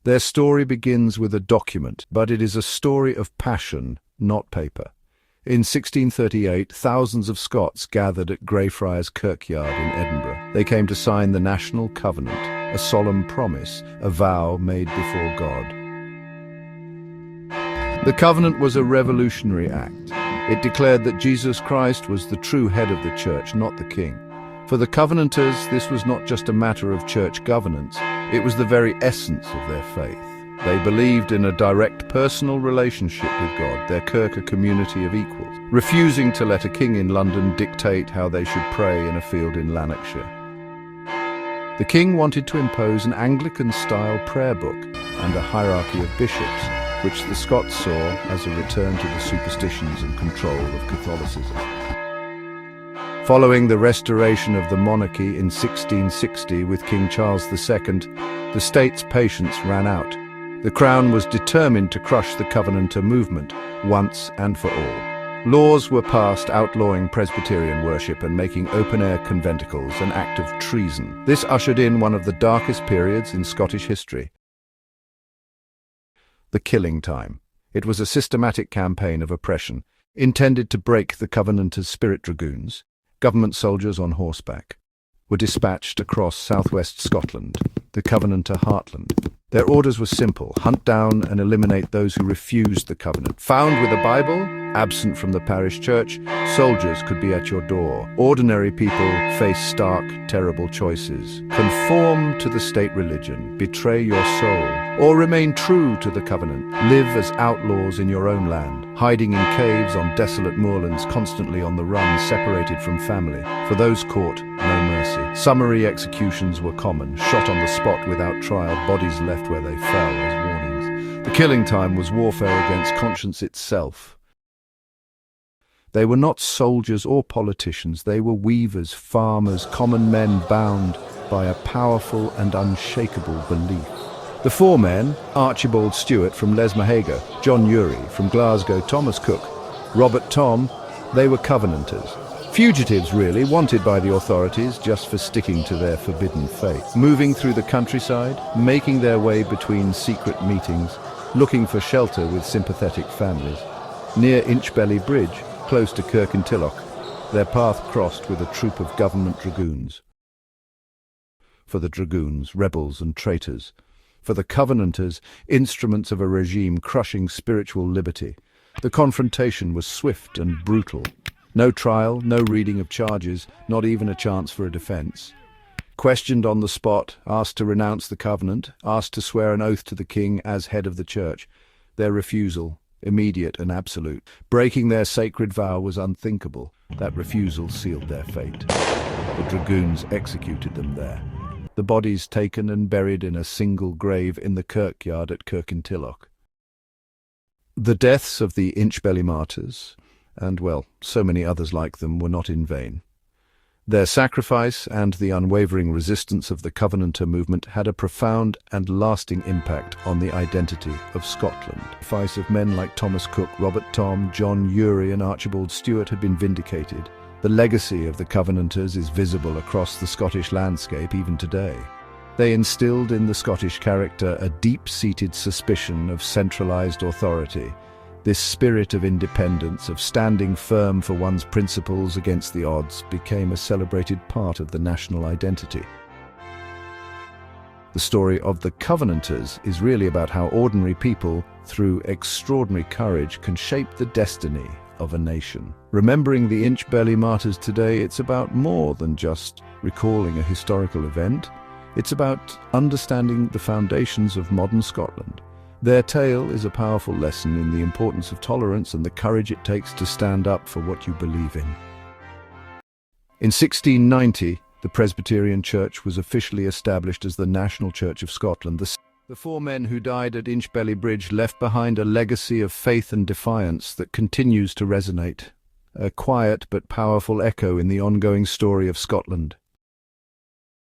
Their story begins with a document, but it is a story of passion, not paper. In 1638, thousands of Scots gathered at Greyfriars Kirkyard in Edinburgh. They came to sign the National Covenant, a solemn promise, a vow made before God. The covenant was a revolutionary act. It declared that Jesus Christ was the true head of the church, not the king. For the Covenanters, this was not just a matter of church governance, it was the very essence of their faith. They believed in a direct personal relationship with God, their kirk a community of equals, refusing to let a king in London dictate how they should pray in a field in Lanarkshire. The king wanted to impose an Anglican-style prayer book and a hierarchy of bishops, which the Scots saw as a return to the superstitions and control of Catholicism. Following the restoration of the monarchy in 1660 with King Charles II, the state's patience ran out. The Crown was determined to crush the Covenanter movement, once and for all. Laws were passed outlawing Presbyterian worship and making open-air conventicles an act of treason. This ushered in one of the darkest periods in Scottish history. The Killing Time. It was a systematic campaign of oppression, intended to break the Covenanters' spirit dragoons. Government soldiers on horseback were dispatched across southwest Scotland, the Covenanter heartland. Their orders were simple: hunt down and eliminate those who refused the covenant. Found with a Bible, absent from the parish church, soldiers could be at your door. Ordinary people face stark, terrible choices. Conform to the state religion, betray your soul, or remain true to the covenant. Live as outlaws in your own land, hiding in caves on desolate moorlands, constantly on the run, separated from family. For those caught, no mercy. Summary executions were common, shot on the spot without trial, bodies left where they fell as warnings. The Killing Time was warfare against conscience itself. They were not soldiers or politicians, they were weavers, farmers, common men bound by a powerful and unshakable belief. The four men, Archibald Stewart from Lesmahaga, John Urey from Glasgow, Thomas Cook, Robert Thom, they were Covenanters. Fugitives, really, wanted by the authorities just for sticking to their forbidden faith. Moving through the countryside, making their way between secret meetings, looking for shelter with sympathetic families. Near Inchbelly Bridge, close to Kirkintilloch, their path crossed with a troop of government dragoons. For the dragoons, rebels and traitors. For the Covenanters, instruments of a regime crushing spiritual liberty. The confrontation was swift and brutal. No trial, no reading of charges, not even a chance for a defense. Questioned on the spot, asked to renounce the covenant, asked to swear an oath to the king as head of the church. Their refusal, immediate and absolute. Breaking their sacred vow was unthinkable. That refusal sealed their fate. The dragoons executed them there. The bodies taken and buried in a single grave in the kirkyard at Kirkintilloch. The deaths of the Inchbelly martyrs, and, well, so many others like them, were not in vain. Their sacrifice and the unwavering resistance of the Covenanter movement had a profound and lasting impact on the identity of Scotland. The sacrifice of men like Thomas Cook, Robert Thom, John Urey and Archibald Stewart had been vindicated. The legacy of the Covenanters is visible across the Scottish landscape even today. They instilled in the Scottish character a deep-seated suspicion of centralised authority. This spirit of independence, of standing firm for one's principles against the odds, became a celebrated part of the national identity. The story of the Covenanters is really about how ordinary people, through extraordinary courage, can shape the destiny of a nation. Remembering the Inchbelly martyrs today, it's about more than just recalling a historical event. It's about understanding the foundations of modern Scotland. Their tale is a powerful lesson in the importance of tolerance and the courage it takes to stand up for what you believe in. In 1690, the Presbyterian Church was officially established as the National Church of Scotland. The four men who died at Inchbelly Bridge left behind a legacy of faith and defiance that continues to resonate, a quiet but powerful echo in the ongoing story of Scotland.